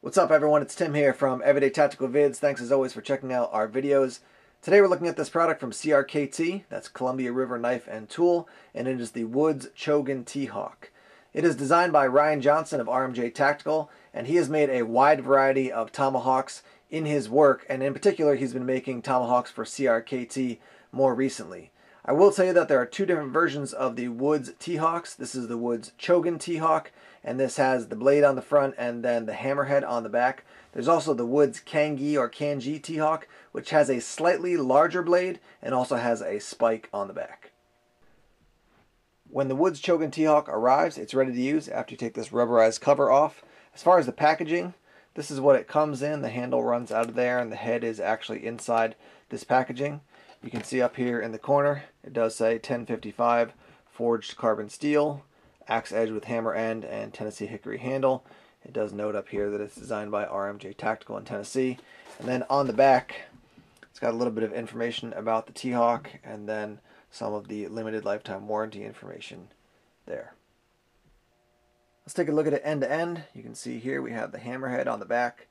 What's up everyone, it's Tim here from Everyday Tactical Vids. Thanks as always for checking out our videos. Today we're looking at this product from CRKT, that's Columbia River Knife and Tool, and it is the Woods Chogun T-Hawk. It is designed by Ryan Johnson of RMJ Tactical, and he has made a wide variety of tomahawks in his work, and in particular he's been making tomahawks for CRKT more recently. I will tell you that there are two different versions of the Woods T-Hawks. This is the Woods Chogun T-Hawk, and this has the blade on the front and then the hammerhead on the back. There's also the Woods Kangi or Kanji T-Hawk, which has a slightly larger blade and also has a spike on the back. When the Woods Chogun T-Hawk arrives, it's ready to use after you take this rubberized cover off. As far as the packaging, this is what it comes in. The handle runs out of there and the head is actually inside this packaging. You can see up here in the corner, it does say 1055 forged carbon steel, axe edge with hammer end, and Tennessee hickory handle. It does note up here that it's designed by RMJ Tactical in Tennessee. And then on the back, it's got a little bit of information about the T-Hawk and then some of the limited lifetime warranty information there. Let's take a look at it end to end. You can see here we have the hammerhead on the back,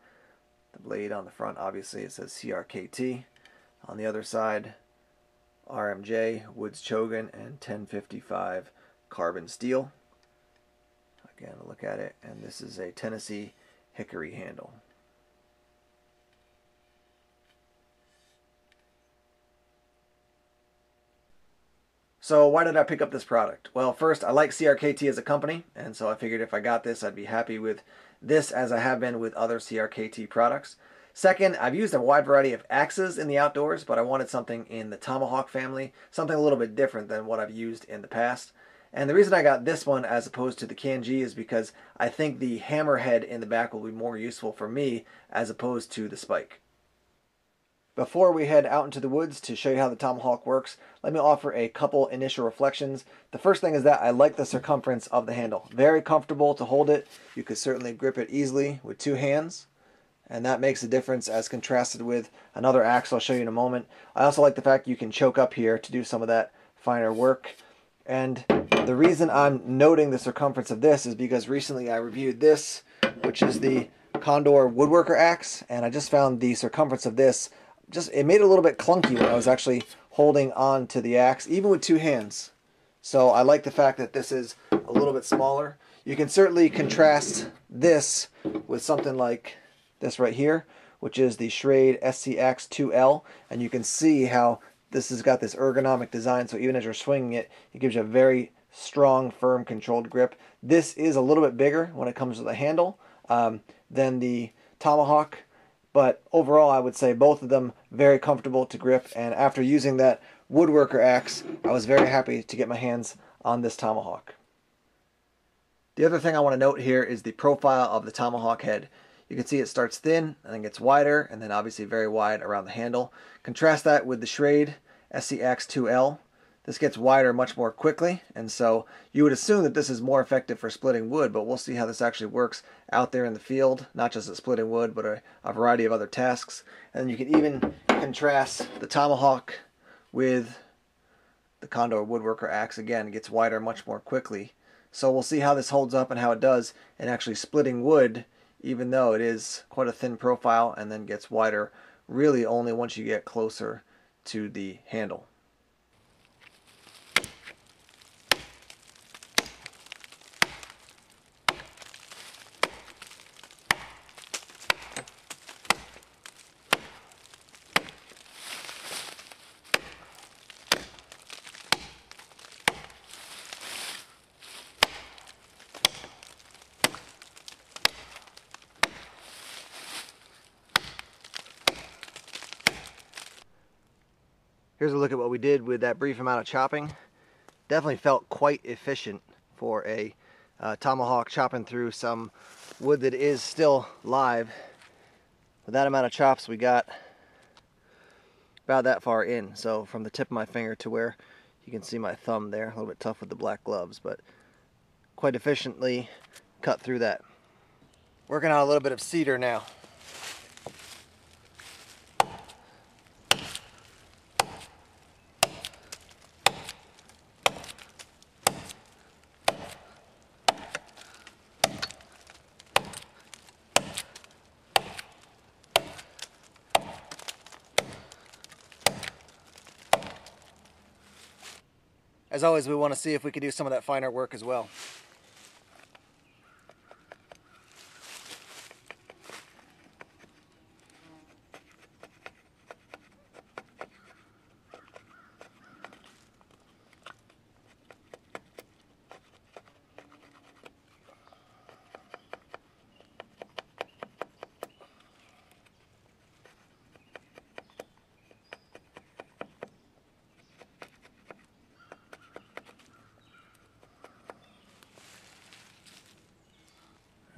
the blade on the front, obviously it says CRKT. On the other side, RMJ, Woods Chogun, and 1055 carbon steel. Again, look at it, and this is a Tennessee hickory handle. So why did I pick up this product? Well, first, I like CRKT as a company, and so I figured if I got this, I'd be happy with this as I have been with other CRKT products. Second, I've used a wide variety of axes in the outdoors, but I wanted something in the Tomahawk family, something a little bit different than what I've used in the past. And the reason I got this one as opposed to the Kanji is because I think the hammerhead in the back will be more useful for me as opposed to the spike. Before we head out into the woods to show you how the Tomahawk works, let me offer a couple initial reflections. The first thing is that I like the circumference of the handle. Very comfortable to hold it. You could certainly grip it easily with two hands, and that makes a difference as contrasted with another axe I'll show you in a moment. I also like the fact you can choke up here to do some of that finer work. And the reason I'm noting the circumference of this is because recently I reviewed this, which is the Condor Woodworker axe, and I just found the circumference of this, it made it a little bit clunky when I was actually holding on to the axe, even with two hands. So I like the fact that this is a little bit smaller. You can certainly contrast this with something like this right here, which is the Schrade SCX2L, and you can see how this has got this ergonomic design, so even as you're swinging it, it gives you a very strong, firm, controlled grip. This is a little bit bigger when it comes to the handle than the Tomahawk, but overall I would say both of them very comfortable to grip, and after using that Woodworker axe, I was very happy to get my hands on this Tomahawk. The other thing I want to note here is the profile of the Tomahawk head. You can see it starts thin and then gets wider, and then obviously very wide around the handle. Contrast that with the Schrade SCX2L. This gets wider much more quickly, and so you would assume that this is more effective for splitting wood, but we'll see how this actually works out there in the field, not just at splitting wood, but a variety of other tasks. And you can even contrast the Tomahawk with the Condor Woodworker axe. Again, it gets wider much more quickly. So we'll see how this holds up and how it does in actually splitting wood, even though it is quite a thin profile and then gets wider really only once you get closer to the handle. Here's a look at what we did with that brief amount of chopping. Definitely felt quite efficient for a Tomahawk, chopping through some wood that is still live. With that amount of chops, we got about that far in. So from the tip of my finger to where you can see my thumb there. A little bit tough with the black gloves, but quite efficiently cut through that. Working on a little bit of cedar now. As always, we want to see if we could do some of that finer work as well.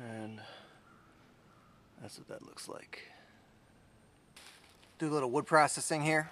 And that's what that looks like. Do a little wood processing here.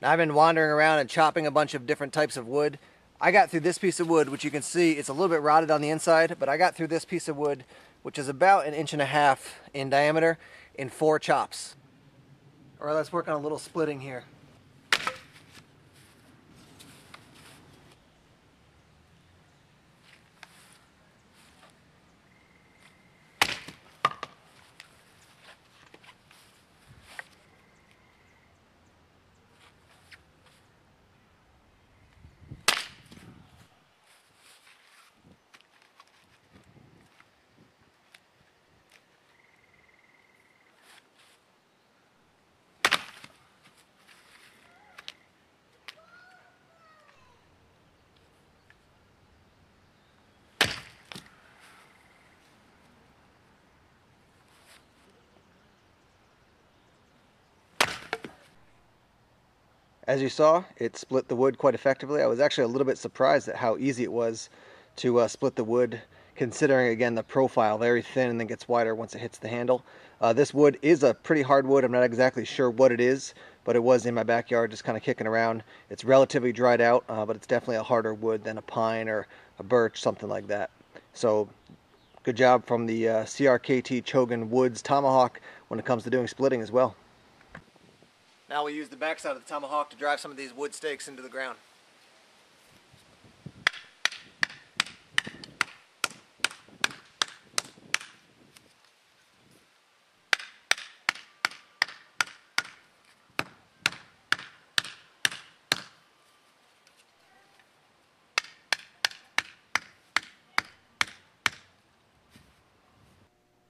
Now, I've been wandering around and chopping a bunch of different types of wood. I got through this piece of wood, which you can see it's a little bit rotted on the inside, but I got through this piece of wood, which is about 1.5 inches in diameter, in 4 chops. All right, let's work on a little splitting here. As you saw, it split the wood quite effectively. I was actually a little bit surprised at how easy it was to split the wood, considering, again, the profile, very thin and then gets wider once it hits the handle. This wood is a pretty hard wood. I'm not exactly sure what it is, but it was in my backyard just kind of kicking around. It's relatively dried out, but it's definitely a harder wood than a pine or a birch, something like that. So good job from the CRKT Chogun Woods Tomahawk when it comes to doing splitting as well. Now we'll use the backside of the Tomahawk to drive some of these wood stakes into the ground.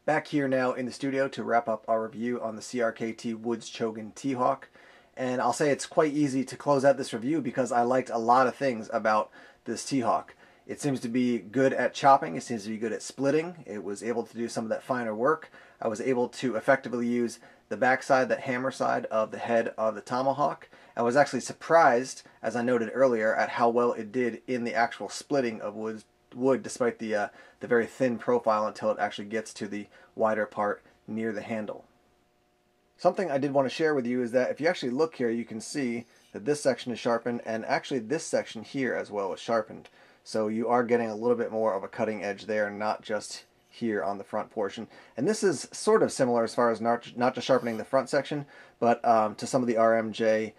Back here now in the studio to wrap up our review on the CRKT Woods Chogun T-Hawk. And I'll say it's quite easy to close out this review because I liked a lot of things about this T-Hawk. It seems to be good at chopping, it seems to be good at splitting, it was able to do some of that finer work. I was able to effectively use the backside, that hammer side of the head of the Tomahawk. I was actually surprised, as I noted earlier, at how well it did in the actual splitting of wood despite the very thin profile until it actually gets to the wider part near the handle. Something I did want to share with you is that if you actually look here, you can see that this section is sharpened, and actually this section here as well is sharpened. So you are getting a little bit more of a cutting edge there, not just here on the front portion. And this is sort of similar as far as not just sharpening the front section, but to some of the RMJ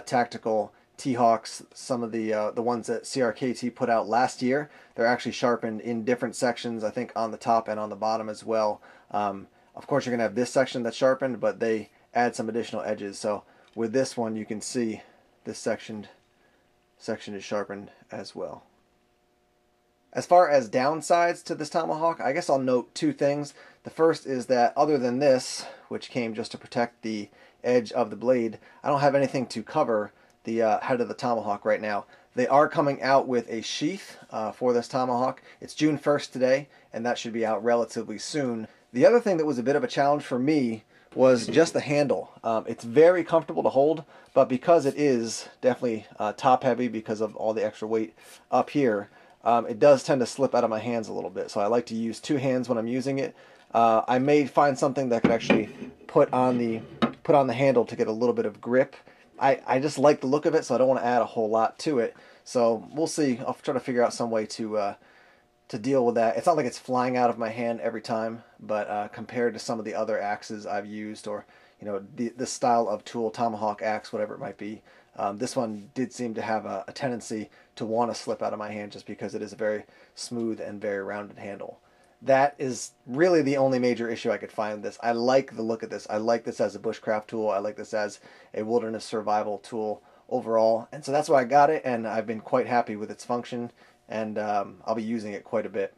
tactical T-Hawks, some of the ones that CRKT put out last year. They're actually sharpened in different sections, I think on the top and on the bottom as well. Of course, you're going to have this section that's sharpened, but they add some additional edges. So with this one, you can see this section is sharpened as well. As far as downsides to this Tomahawk, I guess I'll note 2 things. The first is that other than this, which came just to protect the edge of the blade, I don't have anything to cover the head of the Tomahawk right now. They are coming out with a sheath for this Tomahawk. It's June 1st today, and that should be out relatively soon. The other thing that was a bit of a challenge for me was just the handle. It's very comfortable to hold, but because it is definitely top heavy because of all the extra weight up here, it does tend to slip out of my hands a little bit. So I like to use two hands when I'm using it. I may find something that could actually put on the handle to get a little bit of grip. I just like the look of it, so I don't want to add a whole lot to it. So we'll see. I'll try to figure out some way to deal with that. It's not like it's flying out of my hand every time, but compared to some of the other axes I've used, or this style of tool, Tomahawk axe, whatever it might be, this one did seem to have a tendency to want to slip out of my hand just because it is a very smooth and very rounded handle. That is really the only major issue I could find with this. I like the look of this. I like this as a bushcraft tool. I like this as a wilderness survival tool overall. And so that's why I got it, and I've been quite happy with its function, and I'll be using it quite a bit.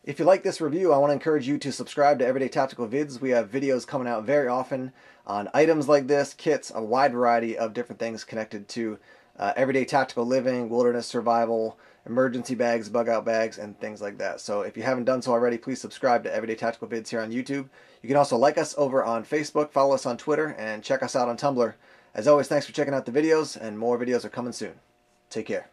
If you like this review, I want to encourage you to subscribe to Everyday Tactical Vids. We have videos coming out very often on items like this, kits, a wide variety of different things connected to everyday tactical living, wilderness survival, emergency bags, bug out bags, and things like that. So if you haven't done so already, please subscribe to Everyday Tactical Vids here on YouTube. You can also like us over on Facebook, follow us on Twitter, and check us out on Tumblr. As always, thanks for checking out the videos, and more videos are coming soon. Take care.